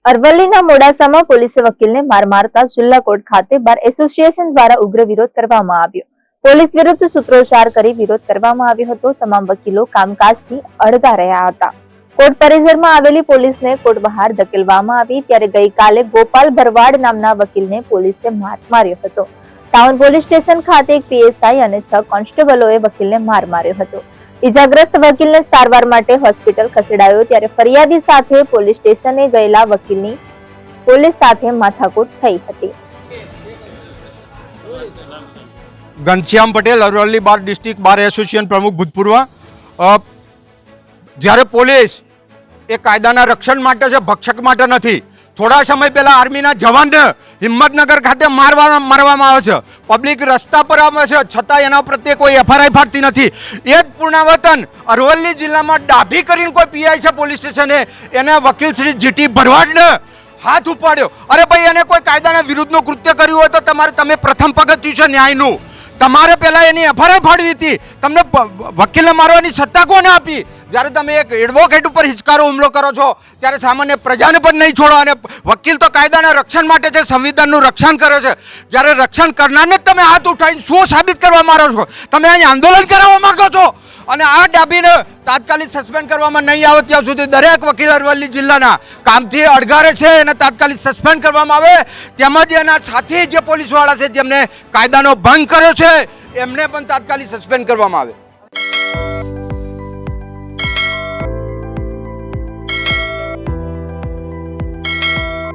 અરવલ્લીના મોડાસામાં પોલીસે વકીલને માર મારતા જિલ્લા કોર્ટ ખાતે બાર એસોસિએશન દ્વારા ઉગ્ર વિરોધ કરવામાં આવ્યો। પોલીસ વિરુદ્ધ સૂત્રોચ્ચાર કરી વિરોધ કરવામાં આવ્યો હતો। તમામ વકીલો કામકાજથી અડધા રહ્યા હતા। કોર્ટ પરિસરમાં આવેલી પોલીસને કોર્ટ બહાર ધકેલવામાં આવી ત્યારે ગઈકાલે ગોપાલ ભરવાડ નામના વકીલને પોલીસે માર માર્યો હતો। ટાઉન પોલીસ સ્ટેશન ખાતે એક પીએસઆઈ અને 6 કોન્સ્ટેબલોએ વકીલને માર માર્યો હતો। ઇજાગ્રસ્ત વકીલને સારવાર માટે હોસ્પિટલ ખસેડાયો ત્યારે ફરિયાદી સાથે પોલીસ સ્ટેશને ગયેલા વકીલની પોલીસ સાથે માથાકૂટ થઈ હતી। ઘનશ્યામ પટેલ, અરવલ્લી બાર ડિસ્ટ્રિક્ટ બાર એસોસિએશન પ્રમુખ ભૂતપૂર્વ। જ્યારે પોલીસ એ કાયદાના રક્ષણ માટે છે, ભક્ષક માટે નથી। થોડા સમય પહેલા આર્મીના જવાનને હિંમતનગર ખાતે મારવામાં આવે છે, પબ્લિક રસ્તા પર આવે છે, છતાં એના પ્રત્યે કોઈ એફઆરઆઈ ફાટતી નથી। એ જ પૂર્ણાવતન અરવલ્લી જિલ્લામાં ડાભી કરીને કોઈ પીઆઈ છે પોલીસ સ્ટેશને, એને વકીલ શ્રી જીટી ભરવાડને હાથ ઉપાડ્યો। અરે ભાઈ, એને કોઈ કાયદાના વિરુદ્ધનું કૃત્ય કર્યું હોય તો તમે પ્રથમ પગથિયું છે ન્યાયનું, તમારે પહેલા એની એફઆરઆઈ ફાડવી હતી। તમને વકીલને મારવાની સત્તા કોને આપી? જ્યારે તમે એક એડવોકેટ ઉપર હિચકારો હુમલો કરો છો ત્યારે સામાન્ય પ્રજાને પણ નહીં છોડો। અને વકીલ તો કાયદાના રક્ષણ માટે છે, સંવિધાનનું રક્ષણ કરે છે। જ્યારે રક્ષણ કરનારને જ તમે હાથ ઉઠાવીને શું સાબિત કરવા માંગો છો? તમે અહીં આંદોલન કરાવવા માંગો છો? અને આ ડાબીને તાત્કાલિક સસ્પેન્ડ કરવામાં નહીં આવે ત્યાં સુધી દરેક વકીલ અરવલ્લી જિલ્લાના કામથી અડગારે છે એને તાત્કાલિક સસ્પેન્ડ કરવામાં આવે। તેમજ એના સાથે જે પોલીસવાળા છે જેમને કાયદાનો ભંગ કર્યો છે એમને પણ તાત્કાલિક સસ્પેન્ડ કરવામાં આવે।